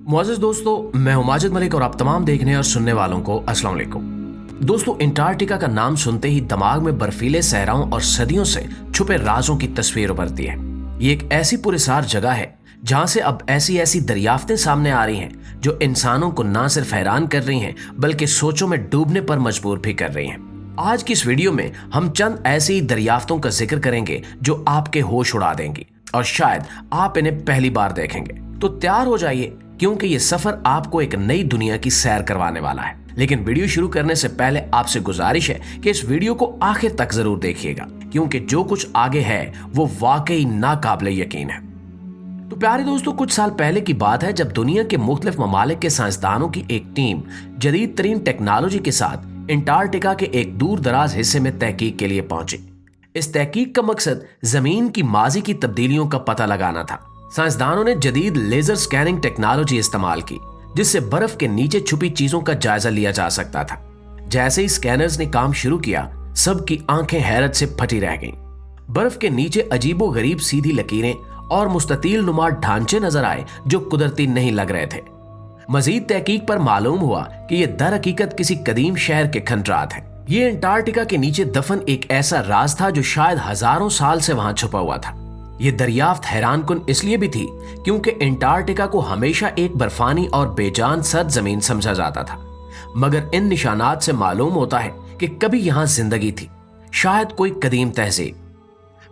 मुआज़िज़ दोस्तों, मैं हूं माजिद मलिक और आप तमाम देखने और सुनने वालों को अस्सलाम वालेकुम। दोस्तों, अंटार्कटिका का नाम सुनते ही दिमाग में बर्फीले सहराओं और सदियों से छुपे राजों की तस्वीर उभरती है। ये एक ऐसी पुरस्कार जगह है जहां से अब ऐसी दरियाफ्तें सामने आ रही हैं जो इंसानों को ना सिर्फ हैरान कर रही हैं बल्कि सोचों में डूबने पर मजबूर भी कर रही हैं। आज की इस वीडियो में हम चंद ऐसी दरियाफ्तों का जिक्र करेंगे जो आपके होश उड़ा देंगी और शायद आप इन्हें पहली बार देखेंगे। तो तैयार हो जाइए, क्योंकि ये सफर आपको एक नई दुनिया की सैर करवाने वाला है। लेकिन वीडियो शुरू करने से पहले आपसे गुजारिश है कि इस वीडियो को आखिर तक जरूर देखिएगा, क्योंकि जो कुछ आगे है वो वाकई नाकाबिले यकीन है। तो प्यारे दोस्तों, कुछ साल पहले की बात है जब दुनिया के मुख्तलिफ ममालिक के साइंसदानों की एक टीम जदीद तरीन टेक्नोलॉजी के साथ अंटार्कटिका के एक दूर दराज हिस्से में तहकीक के लिए पहुंची। इस तहकीक का मकसद जमीन की माजी की तब्दीलियों का पता लगाना था। साइंसदानों ने जदीद लेजर स्कैनिंग टेक्नोलॉजी इस्तेमाल की, जिससे बर्फ के नीचे छुपी चीजों का जायजा लिया जा सकता था। जैसे ही स्कैनर्स ने काम शुरू किया, सबकी आंखें हैरत से फटी रह गईं। बर्फ के नीचे अजीबो गरीब सीधी लकीरें और मुस्ततील नुमा ढांचे नजर आए जो कुदरती नहीं लग रहे थे। मजीद तहकीक पर मालूम हुआ कि ये दर हकीकत किसी कदीम शहर के खंडरात हैं। ये अंटार्कटिका के नीचे दफन एक ऐसा राज था जो शायद हजारों साल से वहां छुपा हुआ था। ये दरियाफ्त हैरानकुन इसलिए भी थी क्योंकि अंटार्कटिका को हमेशा एक बर्फानी और बेजान सर्द जमीन समझा जाता था, मगर इन निशानात से मालूम होता है कि कभी यहां जिंदगी थी, शायद कोई कदीम तहजीब।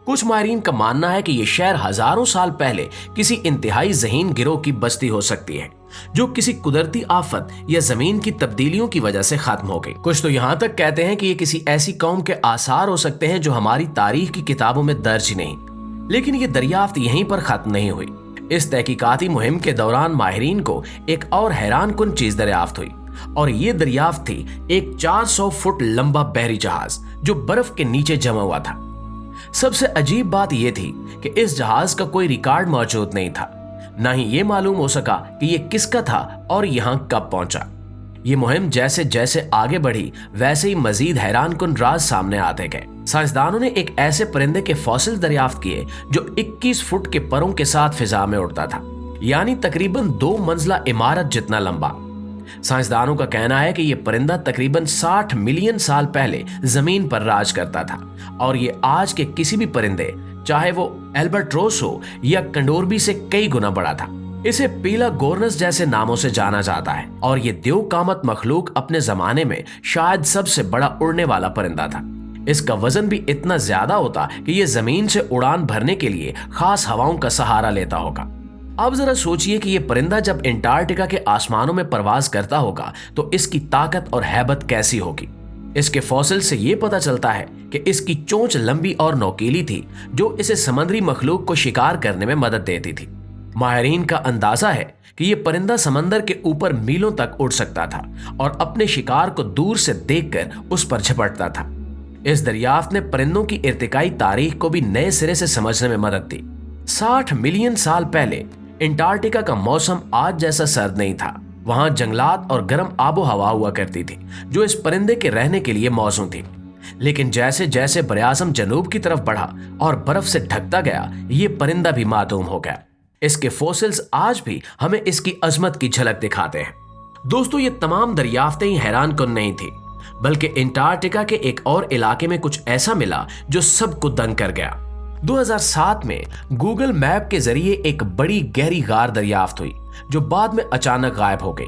कुछ माहिरीन का मानना है कि यह शहर हजारों साल पहले किसी इंतहाई ज़हीन गिरोह की बस्ती हो सकती है जो किसी कुदरती आफत या जमीन की तब्दीलियों की वजह से खत्म हो गई। कुछ तो यहां तक कहते हैं कि ये किसी ऐसी कौम के आसार हो सकते हैं जो हमारी तारीख की किताबों में दर्ज ही नहीं। लेकिन ये दरियाफ्त यहीं पर खत्म नहीं हुई। इस तहकीकाती मुहिम के दौरान माहिरीन को एक और हैरानकुन चीज दरियाफ्त हुई, और ये दरियाफ्त थी एक 400 फुट लंबा बहरी जहाज जो बर्फ के नीचे जमा हुआ था। सबसे अजीब बात यह थी कि इस जहाज का कोई रिकॉर्ड मौजूद नहीं था, ना ही ये मालूम हो सका कि यह किसका था और यहां कब पहुंचा। ये मुहिम जैसे जैसे आगे बढ़ी, वैसे ही मजीद हैरानकुन राज सामने आते गए। साइंसदानों ने एक ऐसे परिंदे के फॉसिल दरियाफ्त किए जो 21 फुट के परों के साथ फिजा में उड़ता था, यानी तकरीबन 2 मंजिला इमारत जितना लंबा। साइंसदानों का कहना है कि यह परिंदा तकरीबन 60 मिलियन साल पहले जमीन पर राज करता था, और ये आज के किसी भी परिंदे, चाहे वो एल्बाट्रोस हो या कंडोरबी, से कई गुना बड़ा था। इसे पीला गोरनस जैसे नामों से जाना जाता है, और ये द्योकामत मखलूक अपने जमाने में शायद सबसे बड़ा उड़ने वाला परिंदा था। इसका वजन भी इतना ज्यादा होता कि ये जमीन से उड़ान भरने के लिए खास हवाओं का सहारा लेता होगा। अब जरा सोचिए कि यह परिंदा जब अंटार्कटिका के आसमानों में परवाज करता होगा तो इसकी ताकत और हैबत कैसी होगी। इसके फॉसिल से यह पता चलता है कि इसकी चोंच लंबी और नोकीली थी, जो इसे समुद्री मखलूक को शिकार करने में मदद देती थी। माहिरीन का अंदाजा है कि यह परिंदा समंदर के ऊपर मीलों तक उड़ सकता था और अपने शिकार को दूर से देखकर उस पर झपटता था। इस दरियाफ्त ने परिंदों की इर्तिकाई तारीख को भी नए सिरे से समझने में मदद दी। 60 मिलियन साल पहले अंटार्कटिका का मौसम आज जैसा सर्द नहीं था। वहां जंगलात और गर्म आबो हवा हुआ करती थी जो इस परिंदे के रहने के लिए मौजूद थी। लेकिन जैसे जैसे बरआज़म जनूब की तरफ बढ़ा और बर्फ से ढकता गया, ये परिंदा भी मातूम हो गया। इसके फॉसिल्स आज भी हमें इसकी अजमत की झलक दिखाते हैं। दोस्तों, ये तमाम दरियाफ्तें ही हैरानकुन नहीं थी, बल्कि अंटार्कटिका के एक और इलाके में कुछ ऐसा मिला जो सबको दंग कर गया। 2007 में गूगल मैप के जरिए एक बड़ी गहरी गार दरियाफ्त हुई जो बाद में अचानक गायब हो गई।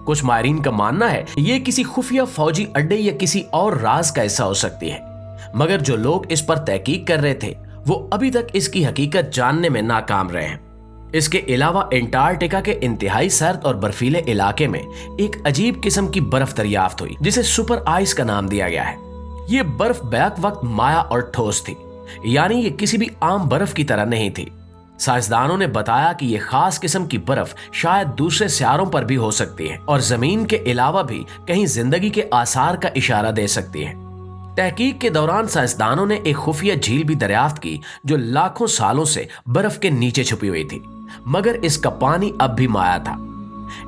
कुछ माहिरीन का मानना है ये किसी खुफिया फौजी अड्डे या किसी और राज का हिस्सा हो सकती है, मगर जो लोग इस पर तहकीक कर रहे थे वो अभी तक इसकी हकीकत जानने में नाकाम रहे हैं। इसके अलावा अंटार्कटिका के इंतहाई सर्द और बर्फीले इलाके में एक अजीब किस्म की बर्फ दरियाफ्त हुई जिसे सुपर आइस का नाम दिया गया है। ये बर्फ बैक वक्त माया और ठोस थी, यानी ये किसी भी आम बर्फ की तरह नहीं थी। साइंसदानों ने बताया कि यह खास किस्म की बर्फ शायद दूसरे सियारों पर भी हो सकती है और जमीन के अलावा भी कहीं जिंदगी के आसार का इशारा दे सकती है। तहकीक के दौरान साइंसदानों ने एक खुफिया झील भी दरियाफ्त की जो लाखों सालों से बर्फ के नीचे छुपी हुई थी, मगर इसका पानी अब भी माया था।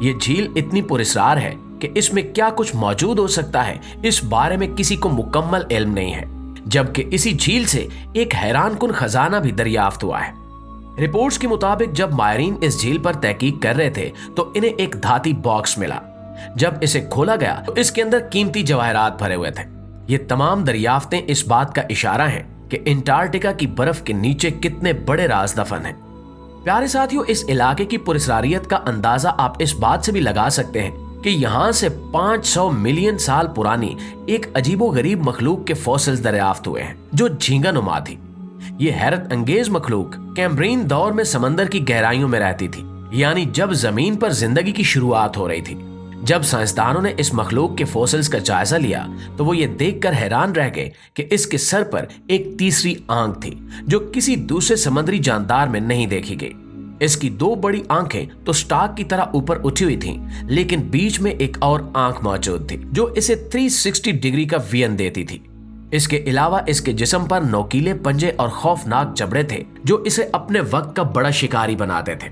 यह झील इतनी पुरस्कार है कि इसमें क्या कुछ मौजूद हो सकता है, इस बारे में किसी को मुकम्मल इल्म नहीं है, जबकि इसी झील से एक हैरानकुन खजाना भी दरियाफ्त हुआ है। रिपोर्ट्स के मुताबिक जब मायरीन इस झील पर तहकीक कर रहे थे तो इन्हें एक धाती बॉक्स मिला। जब इसे खोला गया तो इसके अंदर कीमती जवाहरात भरे हुए थे। ये तमाम दरियाफ्तें इस बात का इशारा हैं कि अंटार्कटिका की बर्फ के नीचे कितने बड़े राज दफन हैं। प्यारे साथियों, इस इलाके की पुरस्रारियत का अंदाजा आप इस बात से भी लगा सकते हैं कि यहाँ से 500 मिलियन साल पुरानी एक अजीबोगरीब मखलूक के फॉसिल्स दरियाफ्त हुए हैं जो झींगा नुमा थी। ये हैरत अंगेज मखलूक कैम्ब्रियन दौर में समंदर की गहराइयों में रहती थी, यानी जब जमीन पर जिंदगी की शुरुआत हो रही थी। जब साइंसदानों ने इस मखलूक के फॉसिल्स का जायजा लिया तो वो ये देखकर हैरान रह गए कि इसके सर पर एक तीसरी आंख थी जो किसी दूसरे समुद्री जानदार में नहीं देखी गई। इसकी 2 बड़ी आंखें तो स्टार्क की तरह ऊपर उठी हुई थीं, लेकिन बीच में एक और आंख मौजूद थी जो इसे 360 डिग्री का विजन देती थी। इसके अलावा इसके जिस्म पर नोकीले पंजे और खौफनाक जबड़े थे जो इसे अपने वक्त का बड़ा शिकारी बनाते थे।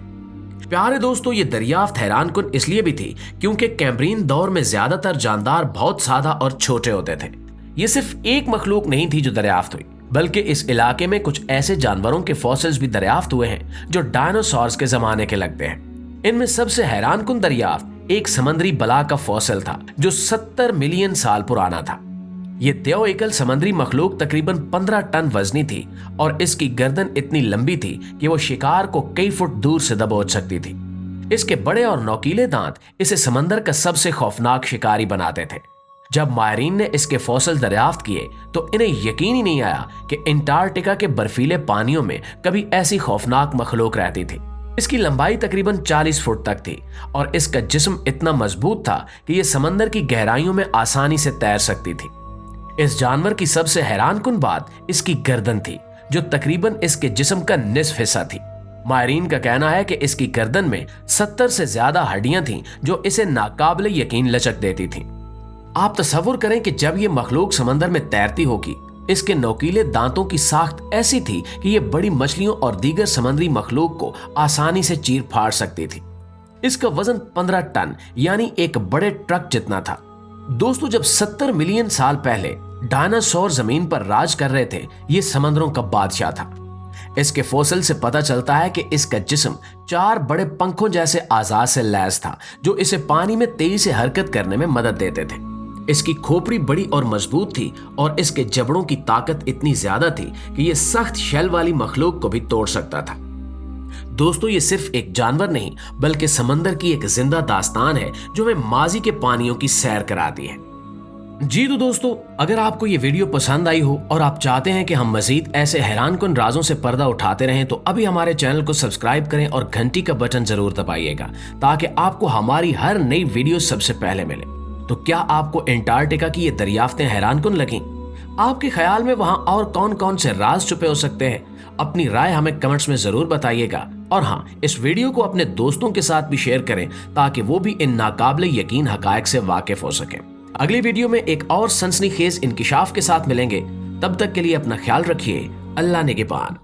प्यारे दोस्तों, ये दरियाफ्त हैरानकुन इसलिए भी थी क्योंकि कैम्ब्रियन दौर में ज्यादातर जानदार बहुत सादा और छोटे होते थे। ये सिर्फ एक मखलूक नहीं थी जो दरियाफ्त हुई, बल्कि इस इलाके में कुछ ऐसे जानवरों के फॉसिल्स भी दरियाफ्त हुए हैं जो डायनासोर्स के जमाने के लगते हैं। इनमें सबसे हैरानकुन दरियाफ्त एक समुद्री बला का फॉसिल था जो 70 मिलियन साल पुराना था। ये देव एकल समुद्री मखलूक तकरीबन 15 टन वजनी थी और इसकी गर्दन इतनी लंबी थी कि वो शिकार को कई फुट दूर से दबोच सकती थी। इसके बड़े और नोकीले दांत इसे समंदर का सबसे खौफनाक शिकारी बनाते थे। जब मायरीन ने इसके फॉसिल दरियाफ्त किए तो इन्हें यकीन ही नहीं आया कि अंटार्कटिका के बर्फीले पानियों में कभी ऐसी खौफनाक मखलूक रहती थी। इसकी लंबाई तकरीबन 40 फुट तक थी और इसका जिस्म इतना मजबूत था कि यह समंदर की गहराइयों में आसानी से तैर सकती थी। इस जानवर की सबसे हैरानकुन बात इसकी गर्दन थी जो तकरीबन इसके जिस्म का निस्फ हिस्सा थी। मायरीन का कहना है कि इसकी गर्दन में 70 से ज्यादा हड्डियां थीं जो इसे नाकाबिले यकीन लचक देती थीं। आप तसव्वुर करें कि जब यह मखलूक समंदर में तैरती होगी, इसके नोकीले दांतों की साख्त ऐसी थी कि यह बड़ी मछलियों और दीगर समुद्री मखलूक को आसानी से चीर फाड़ सकती थी। इसका वजन 15 टन यानी एक बड़े ट्रक जितना था। दोस्तों, जब 70 मिलियन साल पहले डायनासोर जमीन पर राज कर रहे थे, ये समंदरों का बादशाह था। इसके फॉसिल से पता चलता है कि इसका जिस्म 4 बड़े पंखों जैसे आजाद से लैस था जो इसे पानी में तेजी से हरकत करने में मदद देते थे। इसकी खोपड़ी बड़ी और मजबूत थी और इसके जबड़ों की ताकत इतनी ज्यादा थी कि यह सख्त शेल वाली मखलूक को भी तोड़ सकता था। दोस्तों, ये सिर्फ एक जानवर नहीं बल्कि समंदर की एक जिंदा दास्तान है जो हमें माजी के पानियों की सैर कराती है। जी तो दोस्तों, अगर आपको ये वीडियो पसंद आई हो और आप चाहते हैं कि हम मजीद ऐसे हैरानकुन राजों से पर्दा उठाते रहें तो अभी हमारे चैनल को सब्सक्राइब करें और घंटी का बटन जरूर दबाइएगा ताकि आपको हमारी हर नई वीडियो सबसे पहले मिले। तो क्या आपको अंटार्कटिका की ये दरियाफ्तें हैरानकुन लगीं? आपके ख्याल में वहां और कौन कौन से राज छुपे हो सकते हैं? अपनी राय हमें कमेंट्स में जरूर बताइएगा और हाँ, इस वीडियो को अपने दोस्तों के साथ भी शेयर करें ताकि वो भी इन नाकाबिले यकीन हकायक से वाकिफ हो सकें। अगली वीडियो में एक और सनसनीखेज इंकिशाफ के साथ मिलेंगे। तब तक के लिए अपना ख्याल रखिए। अल्लाह निगहबान।